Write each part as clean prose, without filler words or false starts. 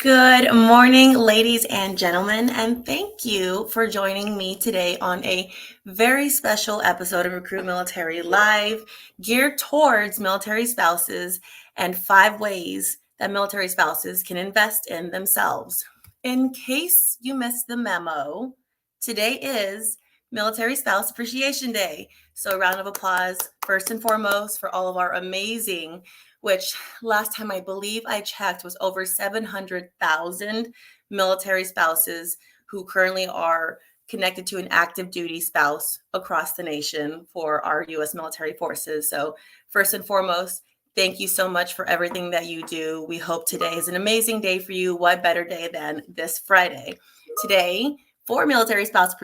Good morning, ladies and gentlemen, and thank you for joining me today on a very special episode of Recruit Military Live, geared towards military spouses and 5 ways that military spouses can invest in themselves. In case you missed the memo, today is Military Spouse Appreciation Day. So a round of applause, first and foremost, for all of our amazing, which last time I believe I checked was over 700,000 military spouses who currently are connected to an active duty spouse across the nation for our U.S. military forces. So first and foremost, thank you so much for everything that you do. We hope today is an amazing day for you. What better day than this Friday? Today, for Military Spouse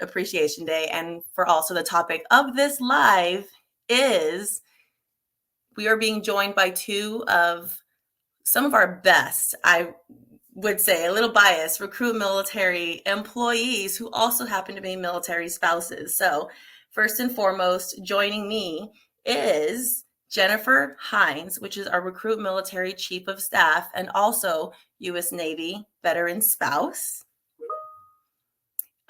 Appreciation Day, and for also the topic of this live is we are being joined by two of some of our best, I would say a little biased, Recruit Military employees who also happen to be military spouses. So first and foremost, joining me is Jennifer Hines, which is our Recruit Military Chief of Staff and also U.S. Navy veteran spouse.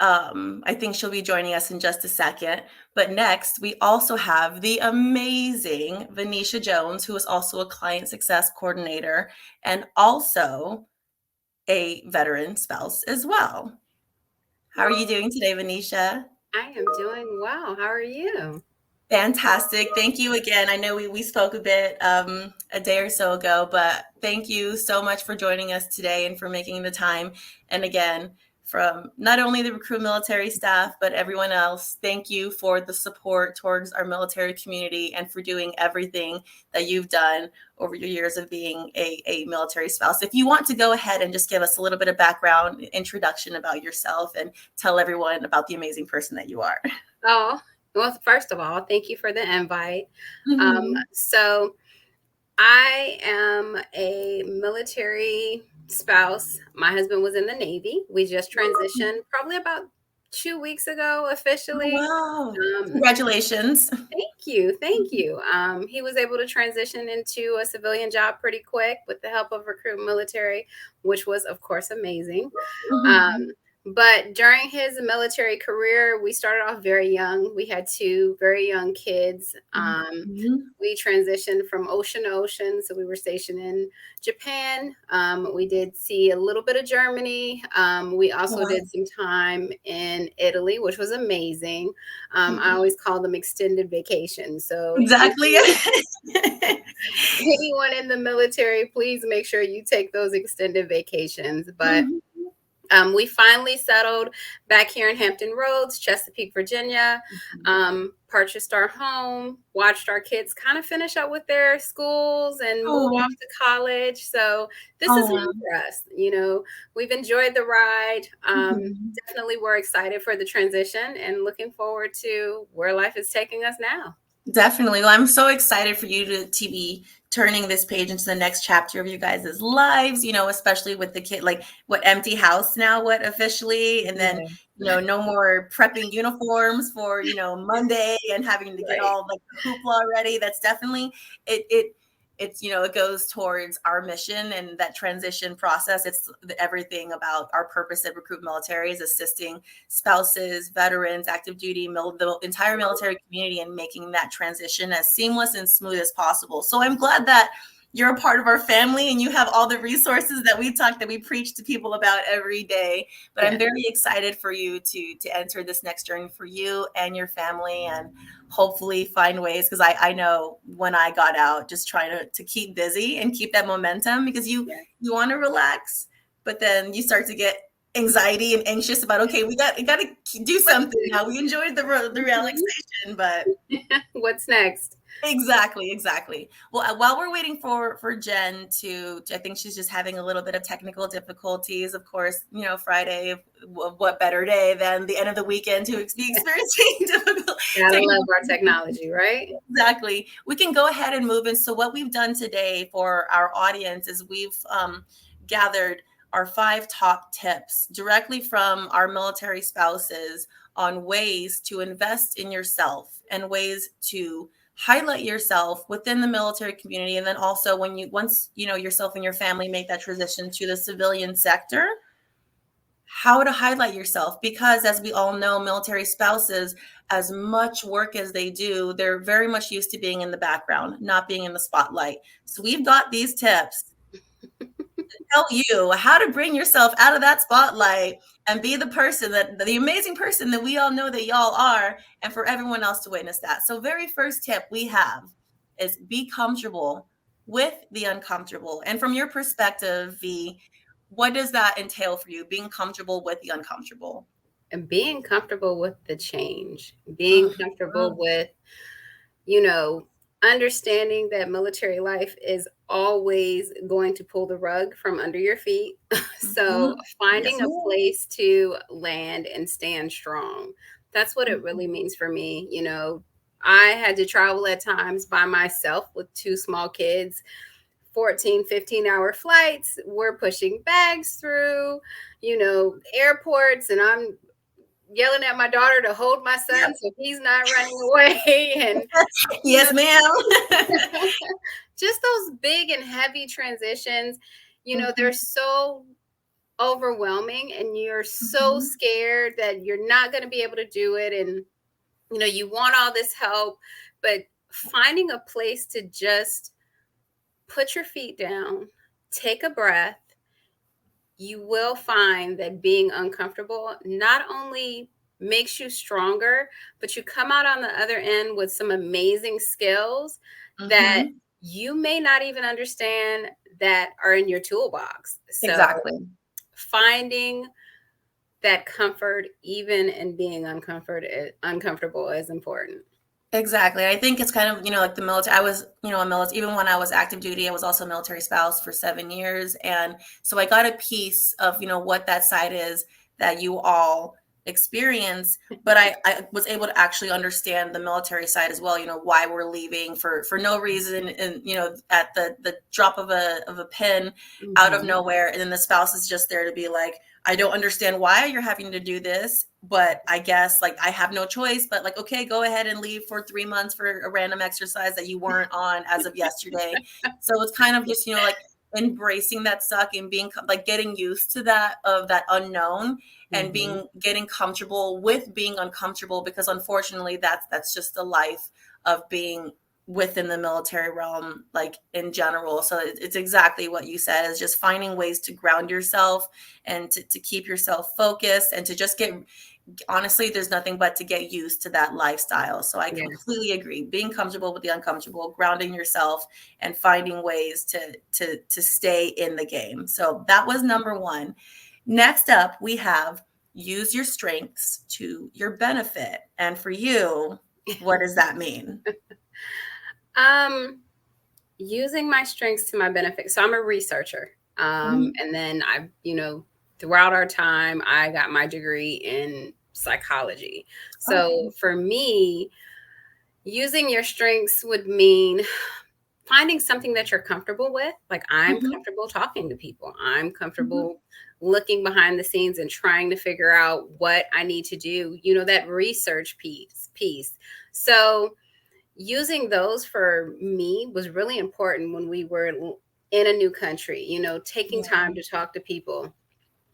I think she'll be joining us in just a second. But next, we also have the amazing Vaneica Jones, who is also a client success coordinator and also a veteran spouse as well. How are you doing today, Vaneica? I am doing well. How are you? Fantastic. Thank you again. I know we spoke a bit a day or so ago, but thank you so much for joining us today and for making the time. And again, from not only the Recruit Military staff, but everyone else, thank you for the support towards our military community and for doing everything that you've done over your years of being a military spouse. If you want to go ahead and just give us a little bit of background, introduction about yourself and tell everyone about the amazing person that you are. Oh, well, first of all, thank you for the invite. Mhm. So, I am a military spouse. My husband was in the Navy. We just transitioned probably about 2 weeks ago Oh, officially. wow. Um, Congratulations. Thank you. Thank you. He was able to transition into a civilian job pretty quick with the help of Recruit Military, which was, of course, amazing. Um, Mhm. but during his military career, we started off very young. We had two very young kids. Mhm. We transitioned from ocean to ocean. So we were stationed in Japan. We did see a little bit of Germany. We also Wow. did some time in Italy, which was amazing. I Mhm. always call them extended vacations. So Exactly. anyone in the military, please make sure you take those extended vacations. But Mhm. we finally settled back here in Hampton Roads, Chesapeake, Virginia, purchased our home, watched our kids kind of finish up with their schools and move Oh, off to college. So this is oh. home for us. We've enjoyed the ride. Mhm. Definitely we're excited for the transition and looking forward to where life is taking us now. Definitely. Well, I'm so excited for you to be turning this page into the next chapter of you guys' lives, especially with the kid, like what empty house now, what officially, and then, Yeah, no more prepping uniforms for, Monday and having to get right. all like the hoopla ready. That's definitely it's, it goes towards our mission and that transition process. It's everything about our purpose at Recruit Military is assisting spouses, veterans, active duty, the entire military community and making that transition as seamless and smooth as possible. So I'm glad that you're a part of our family and you have all the resources that we preach to people about every day. But I'm Yeah. very excited for you to enter this next journey for you and your family and hopefully find ways because I know when I got out, just trying to keep busy and keep that momentum because Yeah. you want to relax, but then you start to get anxiety and anxious about okay we got to do What's something now. We enjoyed the relaxation, but next? What's next? exactly. Well, while we're waiting for Jen I think she's just having a little bit of technical difficulties. Of course, Friday, what better day than the end of the weekend to be experiencing difficult Gotta love technical our technology, right? exactly. We can go ahead and move in. So what we've done today for our audience is we've gathered our 5 top tips directly from our military spouses on ways to invest in yourself and ways to highlight yourself within the military community. And then also once yourself and your family make that transition to the civilian sector, how to highlight yourself, because as we all know, military spouses, as much work as they do, they're very much used to being in the background, not being in the spotlight. So we've got these tips tell you how to bring yourself out of that spotlight and be the person that the amazing person that we all know that y'all are, and for everyone else to witness that. So very first tip we have is be comfortable with the uncomfortable. And from your perspective, V, what does that entail for you, being comfortable with the uncomfortable? And being comfortable with the change, being comfortable with, you know, understanding that military life is always going to pull the rug from under your feet. So Yes, finding a ma'am. place to land and stand strong, that's what it Mhm. really means for me. I had to travel at times by myself with two small kids, 14, 15-hour flights. We're pushing bags through, airports, and I'm yelling at my daughter to hold my son so he's not running away. And you know Yes, ma'am. just those big and heavy transitions, Mhm, they're so overwhelming, and you're so mhm. scared that you're not going to be able to do it, and you want all this help, but finding a place to just put your feet down, take a breath, you will find that being uncomfortable not only makes you stronger, but you come out on the other end with some amazing skills that Mhm. you may not even understand that are in your toolbox. So, Exactly. finding that comfort, even in being uncomfortable, is important. Exactly. I think it's kind of, like the military. I was, a military, even when I was active duty, I was also a military spouse for 7 years. And so I got a piece of, what that side is that you all experience. But I was able to actually understand the military side as well, why we're leaving for no reason. And, at the drop of a pin out of Mhm. nowhere. And then the spouse is just there to be like, I don't understand why you're having to do this, but I guess like I have no choice, but like, okay, go ahead and leave for 3 months for a random exercise that you weren't on as of yesterday. So it's kind of just, like embracing that suck and being like getting used to that, of that unknown, and Mhm. getting comfortable with being uncomfortable, because unfortunately that's just the life of being within the military realm, like in general. So it's exactly what you said, is just finding ways to ground yourself and to keep yourself focused, and to just get, honestly, there's nothing but to get used to that lifestyle. So I Yes. completely agree, being comfortable with the uncomfortable, grounding yourself, and finding ways to stay in the game. So that was number one. Next up, we have use your strengths to your benefit. And for you, what does that mean? Um, Using my strengths to my benefit. So I'm a researcher. Mhm. And then throughout our time, I got my degree in psychology. So Okay. for me, using your strengths would mean finding something that you're comfortable with. Like, I'm Mhm. comfortable talking to people. I'm Mhm. comfortable looking behind the scenes and trying to figure out what I need to do, that research piece. So using those for me was really important when we were in a new country, taking Yeah. time to talk to people,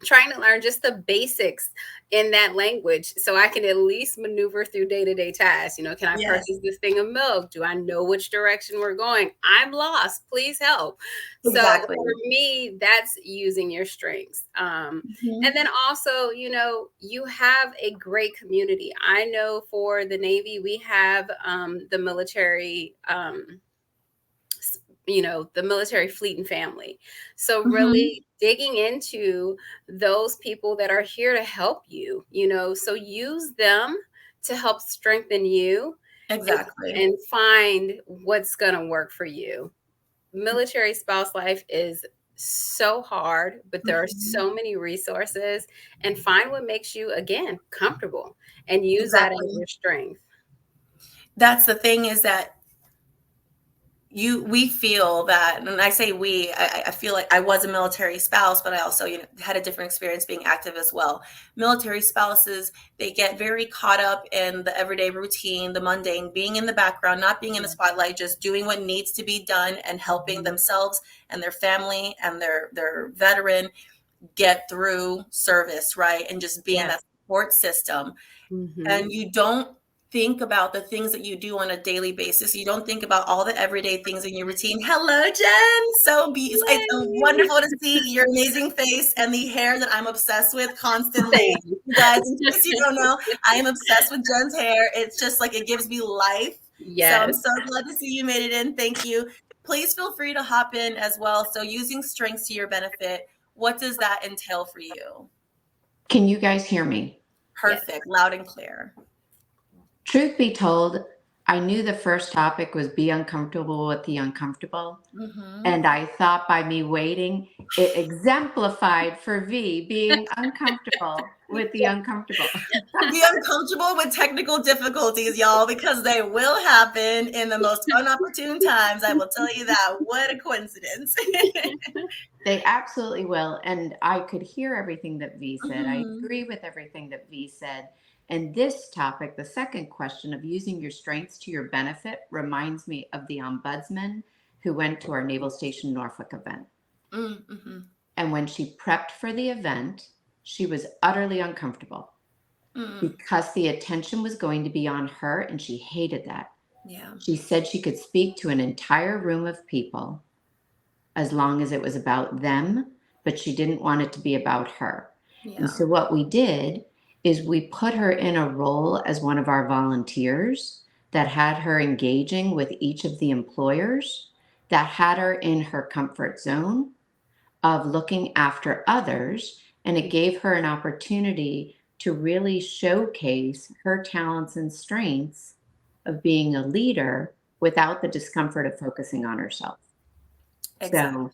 trying to learn just the basics in that language so I can at least maneuver through day-to-day tasks. Can I Yes. purchase this thing of milk? Do I know which direction we're going? I'm lost. Please help. So Exactly. for me, that's using your strengths. And Mhm. then also, you have a great community. I know for the Navy, we have the military. The military fleet and family. So Mhm. really digging into those people that are here to help you, so use them to help strengthen you and Exactly. and find what's going to work for you. Military spouse life is so hard, but there are Mhm. so many resources, and find what makes you, again, comfortable, and use that as Exactly. your strength. That's the thing, is that we feel that, and I say we, I feel like I was a military spouse, but I also, had a different experience being active as well. Military spouses, they get very caught up in the everyday routine, the mundane, being in the background, not being in the spotlight, just doing what needs to be done and helping themselves and their family and their veteran get through service, right? And just being that support system. And you don't think about the things that you do on a daily basis. You don't think about all the everyday things in your routine. Hello, Jen. It's wonderful to see your amazing face and the hair that I'm obsessed with constantly. You guys, in case you don't know, I am obsessed with Jen's hair. It's just like it gives me life. So I'm so glad to see you made it in. Thank you. Please feel free to hop in as well. So using strengths to your benefit, what does that entail for you? Can you guys hear me? Perfect. Loud and clear. Truth be told, I knew the first topic was be uncomfortable with the uncomfortable. And I thought by me waiting, it exemplified for V being uncomfortable with the uncomfortable. Be uncomfortable with technical difficulties, y'all, because they will happen in the most unopportune times. I will tell you that. What a coincidence. They absolutely will. And I could hear everything that V said. I agree with everything that V said. And this topic, the second question of using your strengths to your benefit, reminds me of the ombudsman who went to our Naval Station Norfolk event. And when she prepped for the event, she was utterly uncomfortable because the attention was going to be on her, and she hated that. She said she could speak to an entire room of people as long as it was about them, but she didn't want it to be about her. And so what we did is we put her in a role as one of our volunteers that had her engaging with each of the employers, that had her in her comfort zone of looking after others. And it gave her an opportunity to really showcase her talents and strengths of being a leader without the discomfort of focusing on herself. So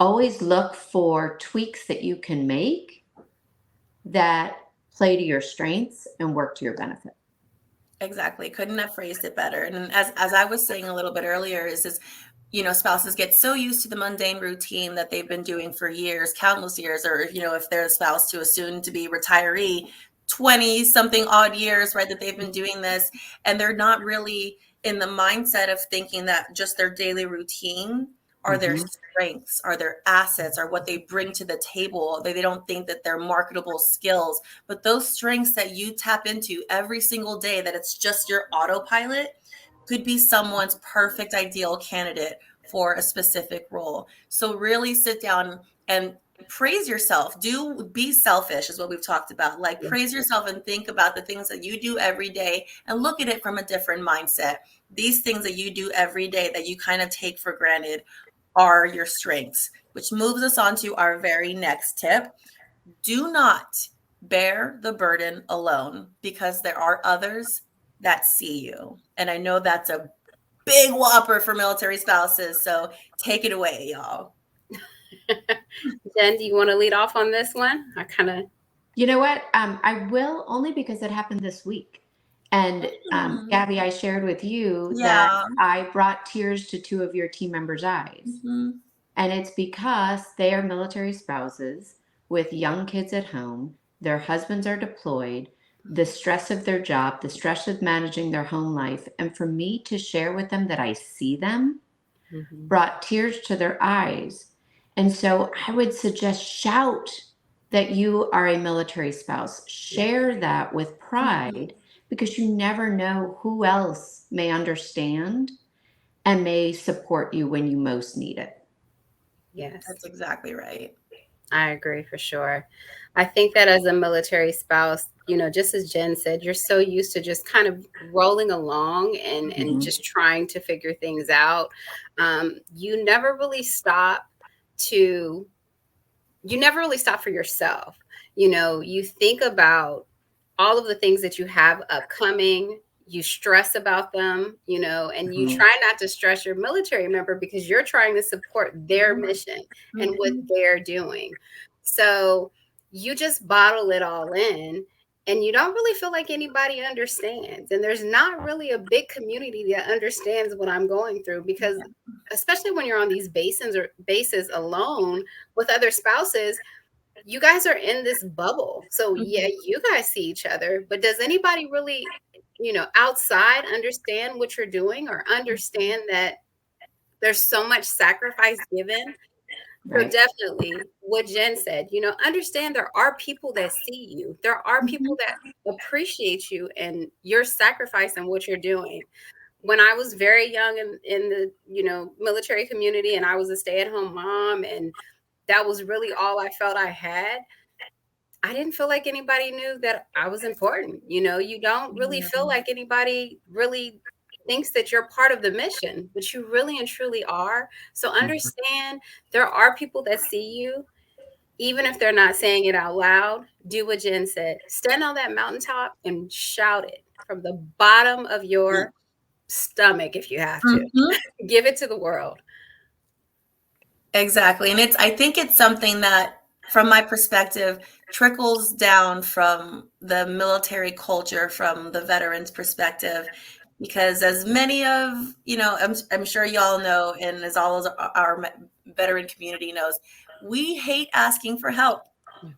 always look for tweaks that you can make that play to your strengths and work to your benefit. Exactly. Couldn't have phrased it better. And as I was saying a little bit earlier, is this, spouses get so used to the mundane routine that they've been doing for years, countless years, or, if they're a spouse to a soon to be retiree, 20 something odd years, right, that they've been doing this. And they're not really in the mindset of thinking that just their daily routine are their strengths, are their assets, are what they bring to the table. They don't think that they're marketable skills, but those strengths that you tap into every single day, that it's just your autopilot, could be someone's perfect ideal candidate for a specific role. So really sit down and praise yourself. Be selfish is what we've talked about. Like praise yourself and think about the things that you do every day and look at it from a different mindset. These things that you do every day that you kind of take for granted are your strengths, which moves us on to our very next tip. Do not bear the burden alone, because there are others that see you. And I know that's a big whopper for military spouses. So take it away, y'all. Jen, do you want to lead off on this one? You know what? I will, only because it happened this week. And Gabby, I shared with you that I brought tears to two of your team members' eyes. And it's because they are military spouses with young kids at home. Their husbands are deployed, the stress of their job, the stress of managing their home life. And for me to share with them that I see them brought tears to their eyes. And so I would suggest shout that you are a military spouse. Share that with pride, because you never know who else may understand and may support you when you most need it. Yes. That's exactly right. I agree for sure. I think that as a military spouse, just as Jen said, you're so used to just kind of rolling along and just trying to figure things out. You never really stop for yourself. You think about all of the things that you have upcoming. You stress about them, and you try not to stress your military member, because you're trying to support their mission and what they're doing. So you just bottle it all in and you don't really feel like anybody understands. And there's not really a big community that understands what I'm going through, because especially when you're on these bases alone with other spouses, you guys are in this bubble. So yeah, you guys see each other, but does anybody really, outside understand what you're doing, or understand that there's so much sacrifice given? So Right. definitely what Jen said, understand there are people that see you. There are people that appreciate you and your sacrifice and what you're doing. When I was very young in the, military community, and I was a stay-at-home mom, and that was really all I felt I had, I didn't feel like anybody knew that I was important. You don't really feel like anybody really thinks that you're part of the mission, but you really and truly are. So understand there are people that see you, even if they're not saying it out loud. Do what Jen said. Stand on that mountaintop and shout it from the bottom of your stomach if you have to. Give it to the world. Exactly. And I think it's something that, from my perspective, trickles down from the military culture, from the veterans' perspective, because as many of, I'm sure y'all know, and as all of our veteran community knows, we hate asking for help.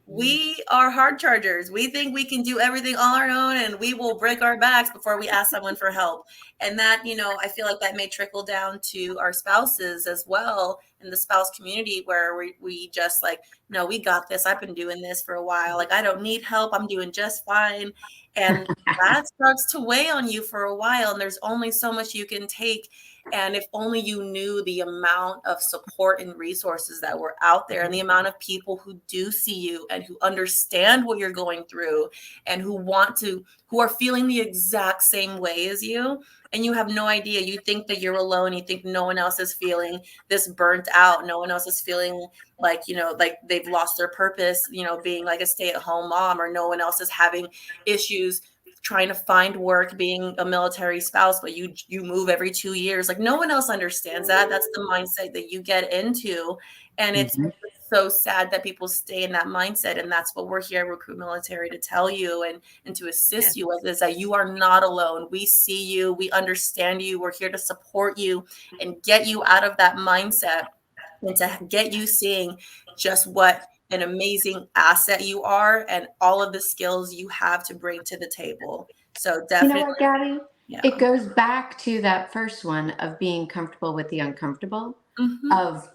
We are hard chargers. We think we can do everything on our own, and we will break our backs before we ask someone for help. And that, I feel like that may trickle down to our spouses as well, in the spouse community, where we just like, no, we got this. I've been doing this for a while. Like, I don't need help. I'm doing just fine. And that starts to weigh on you for a while. And there's only so much you can take. And if only you knew the amount of support and resources that were out there, and the amount of people who do see you and who understand what you're going through, and who are feeling the exact same way as you. And you have no idea. You think that you're alone. You think no one else is feeling this burnt out. No one else is feeling like, like they've lost their purpose, being like a stay-at-home mom, or no one else is having issues trying to find work, being a military spouse, but you move every 2 years. Like, no one else understands that. That's the mindset that you get into. And it's so sad that people stay in that mindset. And that's what we're here at Recruit Military to tell you, and to assist you with, is that you are not alone. We see you, we understand you, we're here to support you and get you out of that mindset, and to get you seeing just what an amazing asset you are, and all of the skills you have to bring to the table. So definitely. You know what, Gabby? Yeah. It goes back to that first one of being comfortable with the uncomfortable, of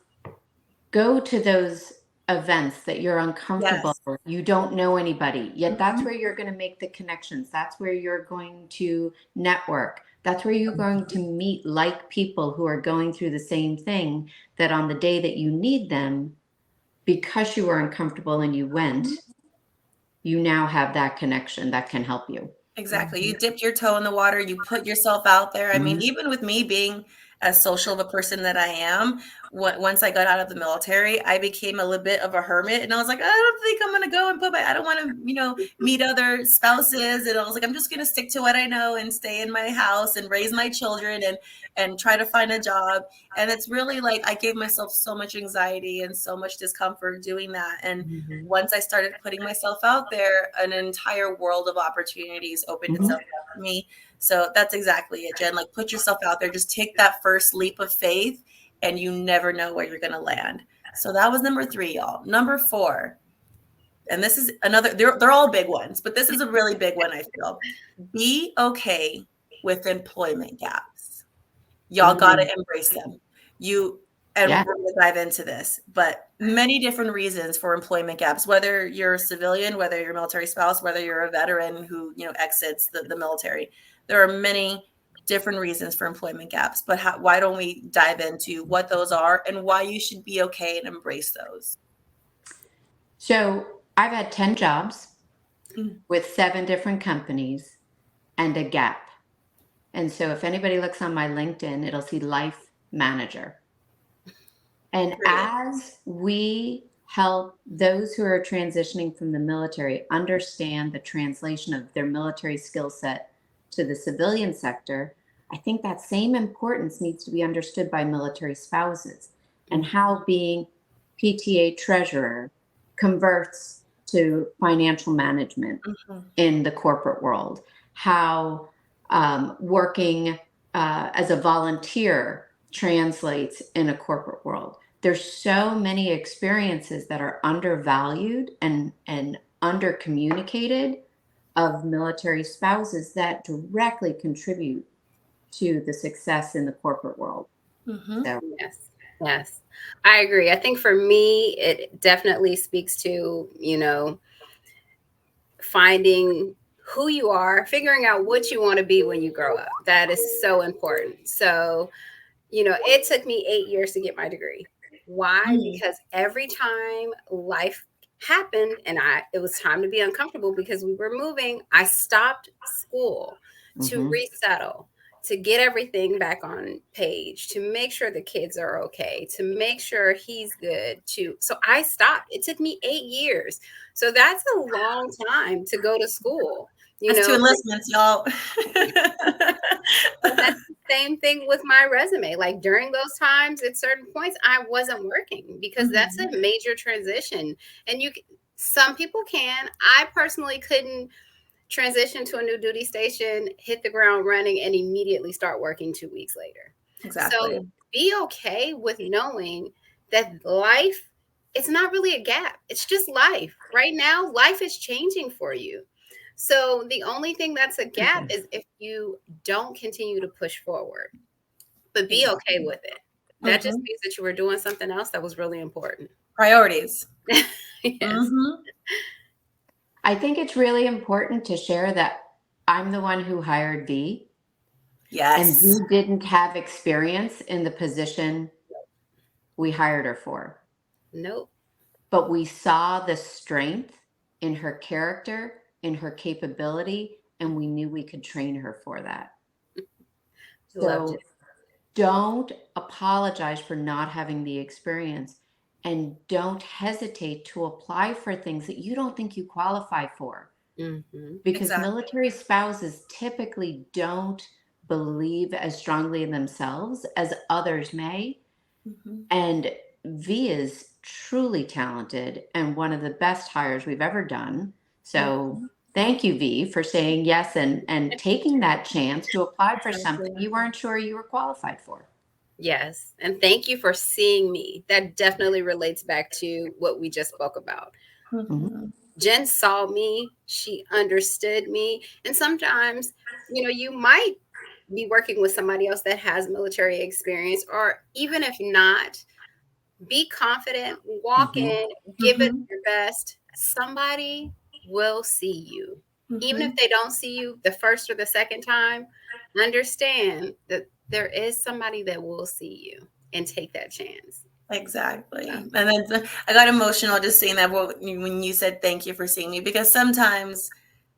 go to those events that you're uncomfortable. Yes. You don't know anybody, yet that's where you're going to make the connections. That's where you're going to network. That's where you're going to meet like people who are going through the same thing, that on the day that you need them, because you were uncomfortable and you went, you now have that connection that can help you. Exactly. You dipped your toe in the water, you put yourself out there. I mean, even with me being as social of a person that I am, once I got out of the military, I became a little bit of a hermit. And I was like, I don't think I'm going to go and I don't want to, meet other spouses. And I was like, I'm just going to stick to what I know and stay in my house and raise my children and try to find a job. And it's really like, I gave myself so much anxiety and so much discomfort doing that. And once I started putting myself out there, an entire world of opportunities opened itself up to me. So that's exactly it, Jen. Like, put yourself out there, just take that first leap of faith, and you never know where you're going to land. So that was number 3, y'all. Number 4, and this is another, they're all big ones, but this is a really big one, I feel. Be okay with employment gaps. Y'all got to embrace them. And we're going to dive into this, but many different reasons for employment gaps, whether you're a civilian, whether you're a military spouse, whether you're a veteran who, exits the military. There are many different reasons for employment gaps, but why don't we dive into what those are and why you should be okay and embrace those? So I've had 10 jobs with 7 different companies and a gap. And so if anybody looks on my LinkedIn, it'll see life manager. And as we help those who are transitioning from the military understand the translation of their military skill set to the civilian sector, I think that same importance needs to be understood by military spouses, and how being PTA treasurer converts to financial management in the corporate world, how working as a volunteer translates in a corporate world. There's so many experiences that are undervalued and under-communicated of military spouses that directly contribute to the success in the corporate world. So, Yes, I agree. I think for me, it definitely speaks to, finding who you are, figuring out what you want to be when you grow up. That is so important. So, it took me 8 years to get my degree. Why? Because every time life happened and it was time to be uncomfortable because we were moving, I stopped school to resettle, to get everything back on page, to make sure the kids are okay, to make sure he's good, so I stopped. It took me 8 years. So that's a long time to go to school. That's 2 enlistments, y'all. And that's the same thing with my resume. Like during those times, at certain points, I wasn't working because that's a major transition. And some people can. I personally couldn't transition to a new duty station, hit the ground running, and immediately start working 2 weeks later. Exactly. So be okay with knowing that life, it's not really a gap. It's just life. Right now, life is changing for you. So the only thing that's a gap is if you don't continue to push forward, but be okay with it. That just means that you were doing something else that was really important. Priorities. Yes. I think it's really important to share that I'm the one who hired V. Yes. And V didn't have experience in the position we hired her for. Nope. But we saw the strength in her character, in her capability, and we knew we could train her for that. So don't apologize for not having the experience, and don't hesitate to apply for things that you don't think you qualify for. Because military spouses typically don't believe as strongly in themselves as others may. And V is truly talented and one of the best hires we've ever done. So thank you, V, for saying yes and taking that chance to apply for something you weren't sure you were qualified for. Yes. And thank you for seeing me. That definitely relates back to what we just spoke about. Jen saw me. She understood me. And sometimes, you might be working with somebody else that has military experience, or even if not, be confident, walk in, give it your best. Somebody will see you. Even if they don't see you the first or the second time, understand that there is somebody that will see you and take that chance. Exactly. And then I got emotional just saying that when you said thank you for seeing me, because sometimes,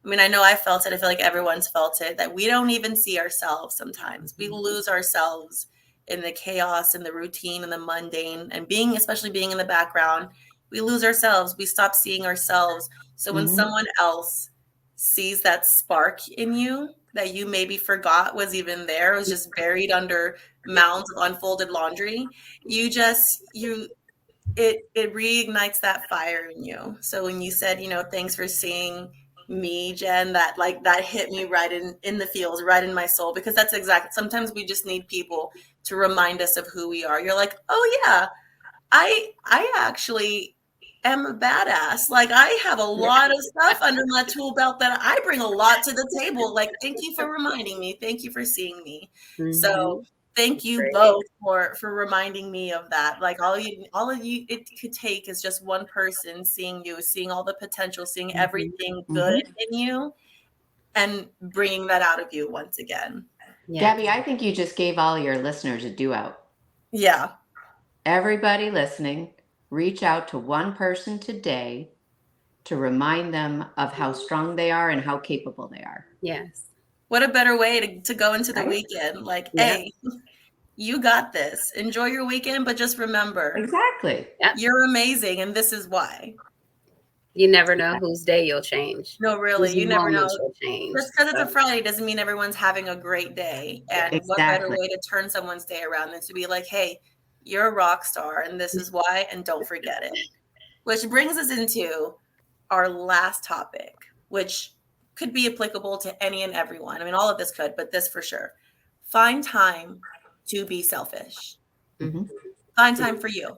I know I felt it. I feel like everyone's felt it, that we don't even see ourselves sometimes. We lose ourselves in the chaos and the routine and the mundane, and especially being in the background, we lose ourselves. We stop seeing ourselves. So when someone else sees that spark in you that you maybe forgot was even there, it was just buried under mounds of unfolded laundry, it reignites that fire in you. So when you said, thanks for seeing me, Jen, that hit me right in the feels, right in my soul, because that's exactly, sometimes we just need people to remind us of who we are. You're like, oh yeah, I actually am a badass. Like, I have a lot of stuff under my tool belt that I bring a lot to the table. Like, thank you for reminding me. Thank you for seeing me. So thank you both for reminding me of that. Like, all of you, it could take is just one person seeing you, seeing all the potential, seeing everything good in you, and bringing that out of you once again. Gabby, I think you just gave all your listeners a do-out. Yeah. Everybody listening, reach out to one person today to remind them of how strong they are and how capable they are. Yes. What a better way to go into the weekend. Like, hey, you got this. Enjoy your weekend, but just remember. Exactly. You're amazing, and this is why. You never know whose day you'll change. No, really. You never know. Change. Just because it's a Friday doesn't mean everyone's having a great day. And what better way to turn someone's day around than to be like, hey, you're a rock star, and this is why, and don't forget it. Which brings us into our last topic, which could be applicable to any and everyone. I mean, all of this could, but this for sure. Find time to be selfish. Mm-hmm. Find time for you.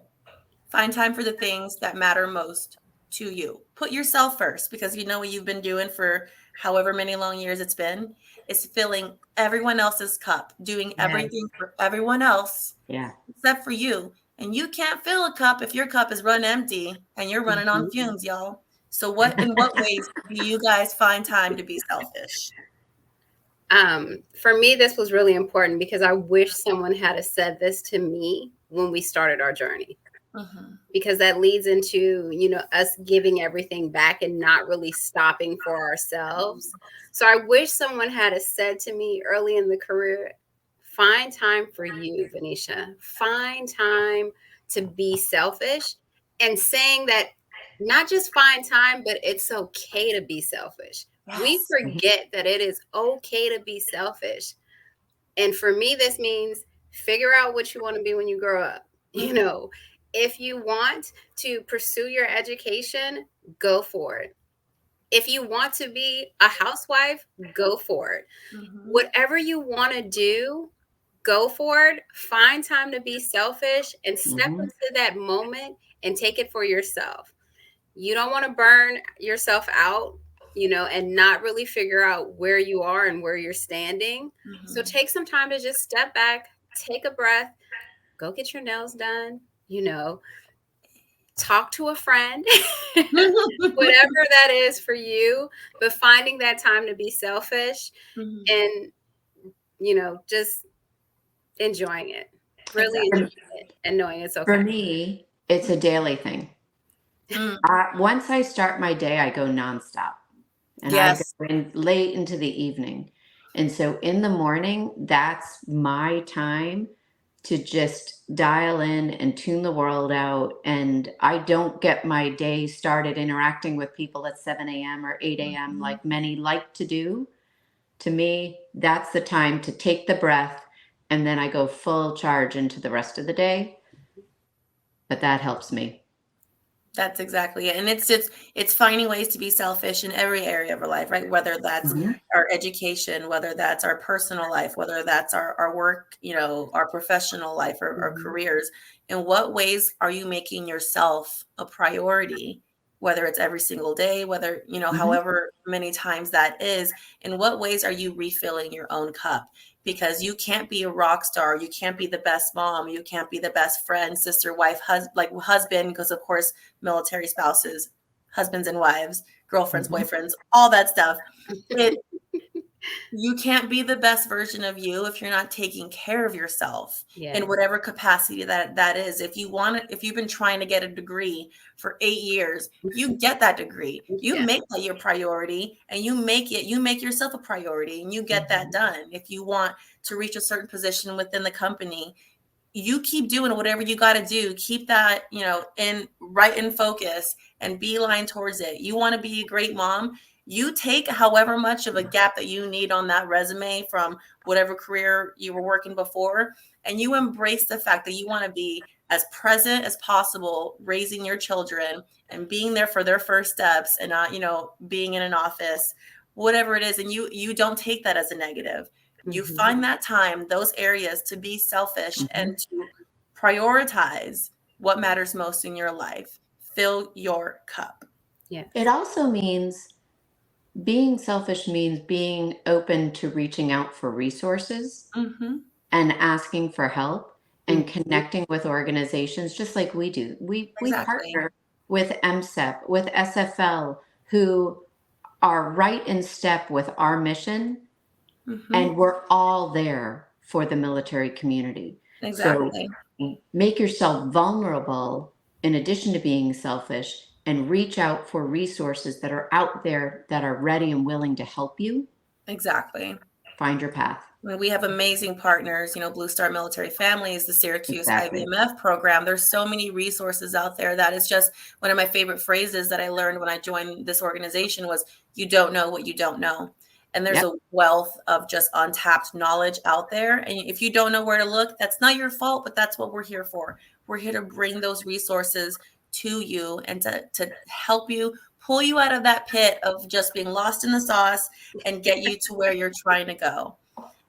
Find time for the things that matter most to you. Put yourself first, because you know what you've been doing for however many long years it's been, is filling everyone else's cup, doing everything for everyone else except for you. And you can't fill a cup if your cup is run empty and you're running on fumes, y'all. So in what ways do you guys find time to be selfish? For me, this was really important because I wish someone had said this to me when we started our journey. Because that leads into, us giving everything back and not really stopping for ourselves. So I wish someone had said to me early in the career, find time for you, Vaneica. Find time to be selfish, and saying that not just find time, but it's okay to be selfish. Yes. We forget that it is okay to be selfish. And for me, this means figure out what you want to be when you grow up. If you want to pursue your education, go for it. If you want to be a housewife, go for it. Whatever you want to do, go for it. Find time to be selfish and step into that moment and take it for yourself. You don't want to burn yourself out, and not really figure out where you are and where you're standing. So take some time to just step back, take a breath, go get your nails done, talk to a friend, whatever that is for you, but finding that time to be selfish and, just enjoying it, really enjoying it and knowing it's okay. For me, it's a daily thing. Once I start my day, I go nonstop, and I go in late into the evening. And so in the morning, that's my time to just dial in and tune the world out. And I don't get my day started interacting with people at 7 a.m. or 8 a.m. like many like to do. To me, that's the time to take the breath, and then I go full charge into the rest of the day. But that helps me. That's exactly it. And it's finding ways to be selfish in every area of our life, right? Whether that's our education, whether that's our personal life, whether that's our work, our professional life or our careers. In what ways are you making yourself a priority? Whether it's every single day, whether, however many times that is, in what ways are you refilling your own cup? Because you can't be a rock star. You can't be the best mom. You can't be the best friend, sister, wife, husband, because of course, military spouses, husbands and wives, girlfriends, boyfriends, all that stuff. You can't be the best version of you if you're not taking care of yourself in whatever capacity that is. If you've been trying to get a degree for 8 years, you get that degree. You make that your priority, and you make yourself a priority, and you get that done. If you want to reach a certain position within the company, you keep doing whatever you got to do. Keep that, in focus and beeline towards it. You want to be a great mom. You take however much of a gap that you need on that resume from whatever career you were working before, and you embrace the fact that you want to be as present as possible, raising your children and being there for their first steps, and not, being in an office, whatever it is. And you don't take that as a negative. You find that time, those areas, to be selfish and to prioritize what matters most in your life. Fill your cup. Yeah. It also means being selfish means being open to reaching out for resources and asking for help and connecting with organizations just like we do. We partner with MSEP, with SFL, who are right in step with our mission. And we're all there for the military community. Exactly. So make yourself vulnerable in addition to being selfish, and reach out for resources that are out there that are ready and willing to help you. Exactly. Find your path. We have amazing partners, Blue Star Military Families, the Syracuse IBMF program. There's so many resources out there. That is just one of my favorite phrases that I learned when I joined this organization was, you don't know what you don't know. And there's a wealth of just untapped knowledge out there. And if you don't know where to look, that's not your fault, but that's what we're here for. We're here to bring those resources to you and to help you pull you out of that pit of just being lost in the sauce and get you to where you're trying to go.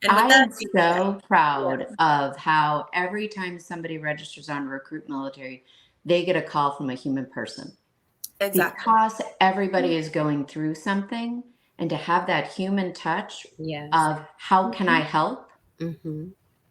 And with I that am being so said, proud of how every time somebody registers on Recruit Military, they get a call from a human person. exactly. Because everybody is going through something, and to have that human touch Yes. of how can I help Mm-hmm.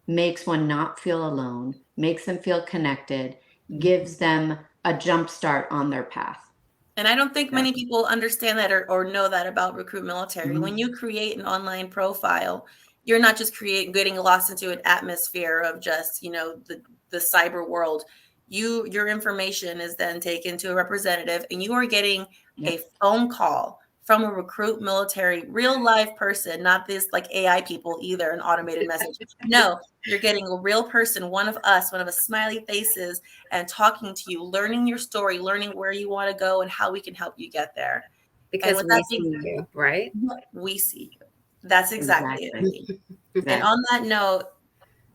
makes one not feel alone, makes them feel connected, Mm-hmm. gives them a jump start on their path. And I don't think So, many people understand that or know that about Recruit Military. When you create an online profile, you're not just getting lost into an atmosphere of just, the cyber world. Your information is then taken to a representative, and you are getting yep. a phone call from a Recruit Military real live person, not this like AI people either, an automated message. No, you're getting a real person, one of us smiley faces, and talking to you, learning your story, learning where you want to go and how we can help you get there. And Because with we that see being you, right? said, we see you. That's exactly it. Exactly. And Exactly. on that note,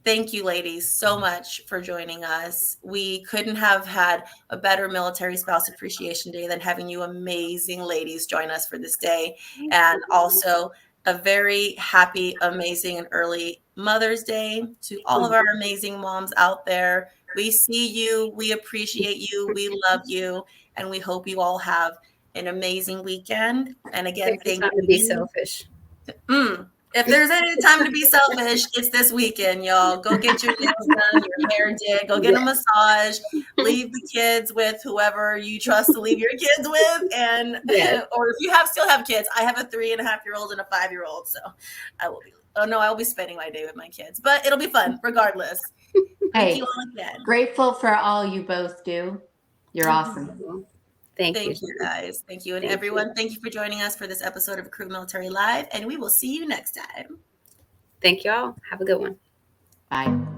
thank you, ladies, so much for joining us. We couldn't have had a better Military Spouse Appreciation Day than having you amazing ladies join us for this day. And also a very happy, amazing, and early Mother's Day to all of our amazing moms out there. We see you, we appreciate you, we love you, and we hope you all have an amazing weekend. And again, Take the thank time to be selfish. if there's any time to be selfish, it's this weekend, y'all. Go get your nails done, your hair did, go get a massage, leave the kids with whoever you trust to leave your kids with. And Yes. or if you still have kids, I have a 3.5-year-old and a 5-year-old. So I will be spending my day with my kids, but it'll be fun regardless. Thank Hey, you all again. grateful for all you both do. You're awesome. Thank Thank you. you guys. Thank you. And Thank everyone, thank you for joining us for this episode of Recruit Military Live. And we will see you next time. Thank you all. Have a good one. Bye.